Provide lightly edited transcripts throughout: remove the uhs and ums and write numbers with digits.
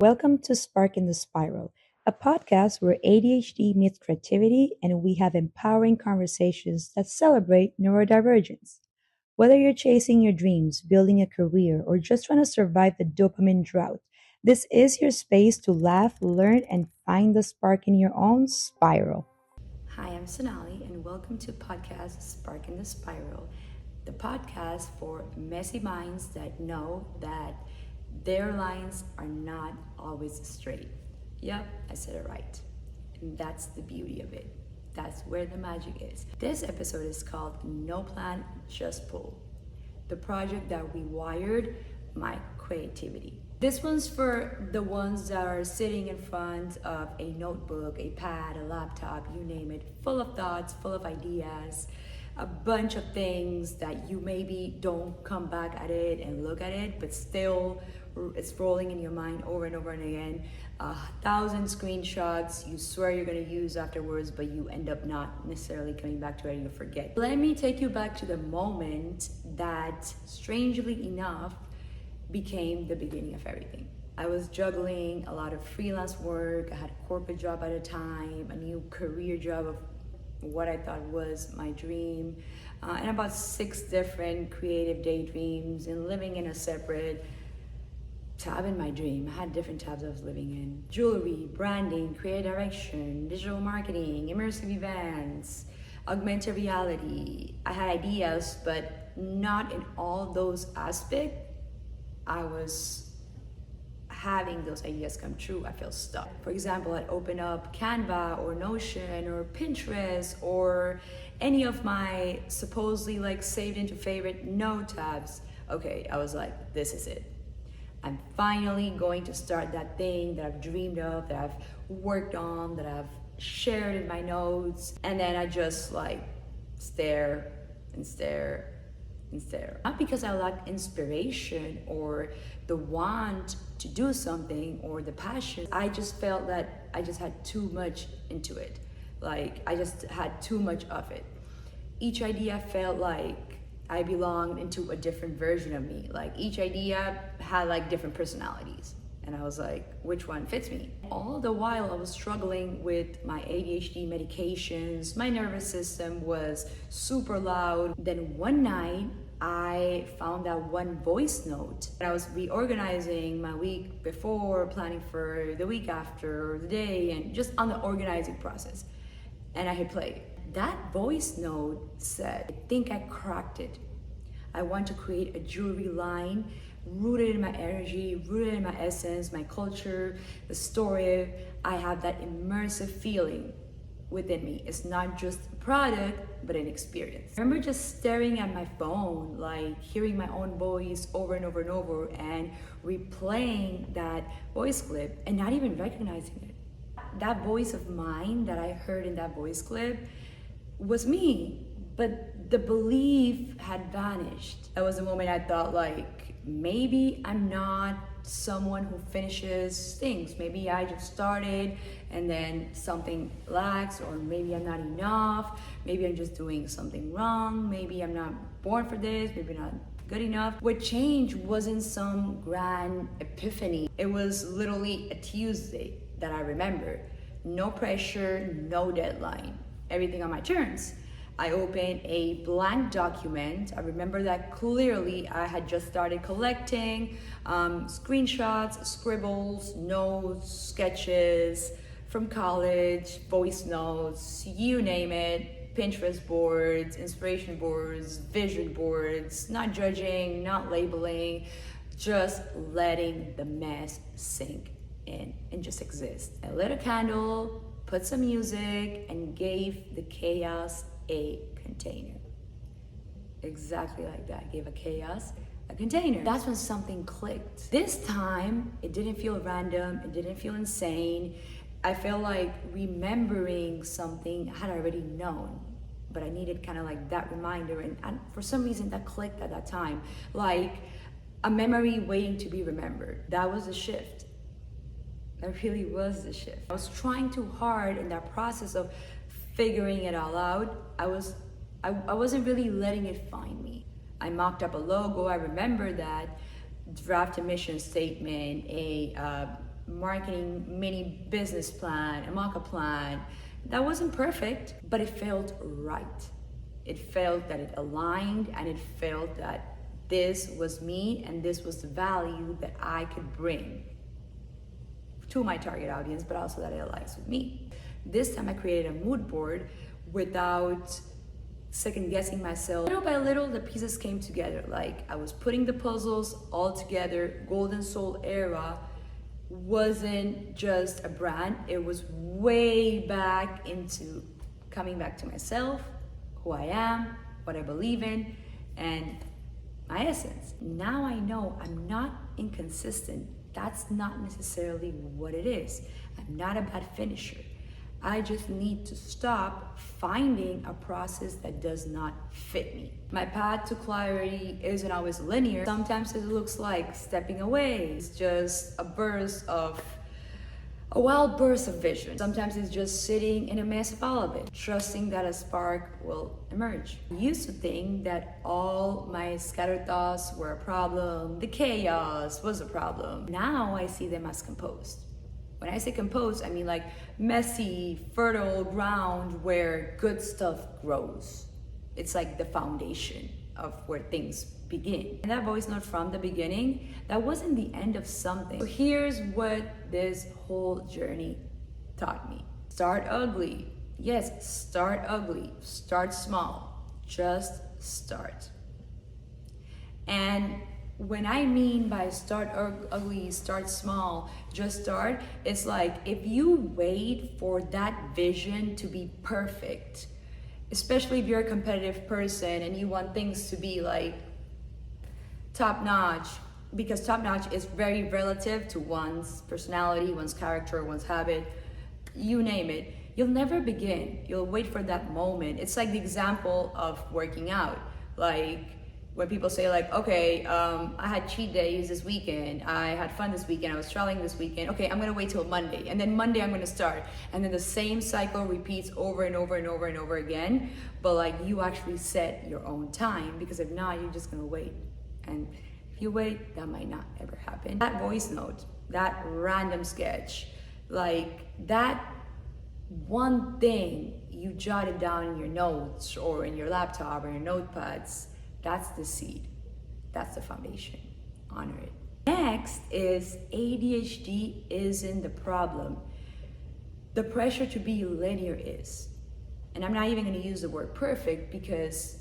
Welcome to Spark in the Spiral, a podcast where ADHD meets creativity and we have empowering conversations that celebrate neurodivergence. Whether you're chasing your dreams, building a career, or just trying to survive the dopamine drought, this is your space to laugh, learn, and find the spark in your own spiral. Hi, I'm Sonali, and welcome to podcast Spark in the Spiral, the podcast for messy minds that know that their lines are not always straight. Yep, I said it right. And that's the beauty of it. That's where the magic is. This episode is called No Plan, Just Pull, the project that rewired my creativity. This one's for the ones that are sitting in front of a notebook, a pad, a laptop, you name it, full of thoughts, full of ideas, a bunch of things that you maybe don't come back at it and look at it, but still it's rolling in your mind over and over and again. 1,000 screenshots you swear you're going to use afterwards, but you end up not necessarily coming back to it and you forget. Let me take you back to the moment that, strangely enough, became the beginning of everything. I was juggling a lot of freelance work. I had a corporate job at a time, a new career job of what I thought was my dream, and about 6 different creative daydreams, and living in a separate tab in my dream. I had different tabs I was living in: jewelry, branding, creative direction, digital marketing, immersive events, augmented reality. I had ideas, but not in all those aspects I was having those ideas come true. I felt stuck. For example, I'd open up Canva or Notion or Pinterest or any of my supposedly like saved into favorite note tabs. Okay, I was like, this is it. I'm finally going to start that thing that I've dreamed of, that I've worked on, that I've shared in my notes. And then I just like stare and stare and stare. Not because I lacked inspiration or the want to do something or the passion. I just felt that I just had too much into it. Like I just had too much of it. Each idea felt like I belonged into a different version of me. Like each idea had like different personalities. And I was like, which one fits me? All the while I was struggling with my ADHD medications. My nervous system was super loud. Then one night I found that one voice note. I was reorganizing my week before, planning for the week after, or the day, and just on the organizing process. And I hit play. That voice note said, I think I cracked it. I want to create a jewelry line rooted in my energy, rooted in my essence, my culture, the story. I have that immersive feeling within me. It's not just a product, but an experience. I remember just staring at my phone, like hearing my own voice over and over and over and replaying that voice clip and not even recognizing it. That voice of mine that I heard in that voice clip was me, but the belief had vanished. That was the moment I thought like, maybe I'm not someone who finishes things. Maybe I just started and then something lacks, or maybe I'm not enough. Maybe I'm just doing something wrong. Maybe I'm not born for this. Maybe not good enough. What changed wasn't some grand epiphany. It was literally a Tuesday that I remember. No pressure, no deadline. Everything on my terms. I opened a blank document. I remember that clearly. I had just started collecting screenshots, scribbles, notes, sketches from college, voice notes, you name it, Pinterest boards, inspiration boards, vision boards, not judging, not labeling, just letting the mess sink in and just exist. I lit a candle, put some music, and gave the chaos a container. Exactly like that. Gave a chaos a container. That's when something clicked. This time, it didn't feel random. It didn't feel insane. I felt like remembering something I had already known, but I needed kind of like that reminder. And for some reason, that clicked at that time. Like a memory waiting to be remembered. That was a shift. That really was the shift. I was trying too hard in that process of figuring it all out. I wasn't really letting it find me. I mocked up a logo. I remember that draft a mission statement, a marketing mini business plan, a mock-up plan. That wasn't perfect, but it felt right. It felt that it aligned, and it felt that this was me and this was the value that I could bring to my target audience, but also that it aligns with me. This time I created a mood board without second guessing myself. Little by little, the pieces came together. Like I was putting the puzzles all together. Golden Soul Era wasn't just a brand, it was way back into coming back to myself, who I am, what I believe in, and my essence. Now I know I'm not inconsistent. That's not necessarily what it is. I'm not a bad finisher. I just need to stop finding a process that does not fit me. My path to clarity isn't always linear. Sometimes it looks like stepping away. It's just a wild burst of vision. Sometimes it's just sitting in a mess of all of it, trusting that a spark will emerge. I used to think that all my scattered thoughts were a problem, the chaos was a problem. Now I see them as composed. When I say composed, I mean like messy, fertile ground where good stuff grows. It's like the foundation of where things begin. And that voice note from the beginning, that wasn't the end of something. So here's what this whole journey taught me. Start ugly. Yes, start ugly. Start small. Just start. And when I mean by start ugly, start small, just start, it's like if you wait for that vision to be perfect, especially if you're a competitive person and you want things to be like top notch, because top notch is very relative to one's personality, one's character, one's habit, you name it, you'll never begin. You'll wait for that moment. It's like the example of working out. Like, when people say like, okay, I had cheat days this weekend, I had fun this weekend, I was traveling this weekend, okay, I'm gonna wait till Monday, and then Monday I'm gonna start, and then the same cycle repeats over and over and over and over again, but like you actually set your own time, because if not, you're just gonna wait, and if you wait, that might not ever happen. That voice note, that random sketch, like that one thing you jotted down in your notes or in your laptop or your notepads, that's the seed. That's the foundation. Honor it. Next is ADHD isn't the problem. The pressure to be linear is. And I'm not even going to use the word perfect, because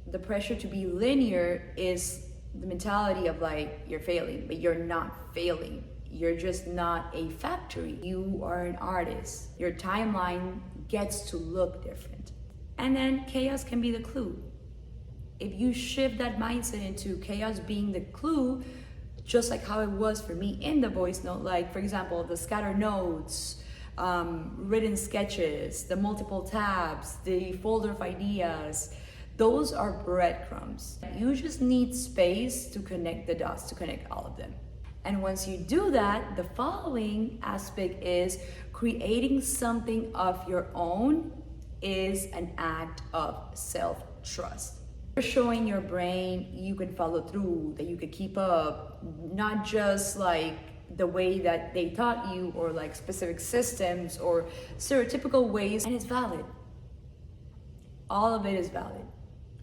the pressure to be linear is the mentality of like you're failing, but you're not failing. You're just not a factory. You are an artist. Your timeline gets to look different. And then chaos can be the clue. If you shift that mindset into chaos being the clue, just like how it was for me in the voice note, like for example, the scattered notes, written sketches, the multiple tabs, the folder of ideas, those are breadcrumbs. You just need space to connect the dots, to connect all of them. And once you do that, the following aspect is creating something of your own is an act of self-trust. You're showing your brain you can follow through, that you could keep up, not just like the way that they taught you or like specific systems or stereotypical ways, and it's valid. All of it is valid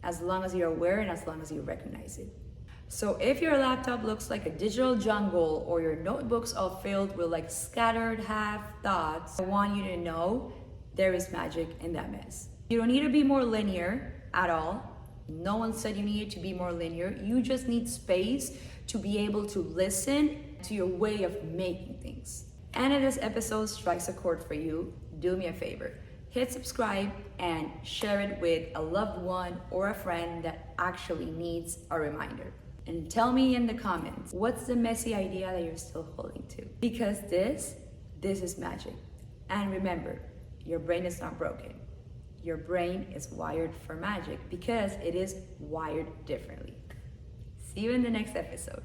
as long as you're aware and as long as you recognize it. So if your laptop looks like a digital jungle or your notebooks are filled with like scattered half thoughts, I want you to know there is magic in that mess. You don't need to be more linear at all. No one said you needed to be more linear. You just need space to be able to listen to your way of making things. And if this episode strikes a chord for you, do me a favor. Hit subscribe and share it with a loved one or a friend that actually needs a reminder. And tell me in the comments, what's the messy idea that you're still holding to? Because this is magic. And remember, your brain is not broken. Your brain is wired for magic because it is wired differently. See you in the next episode.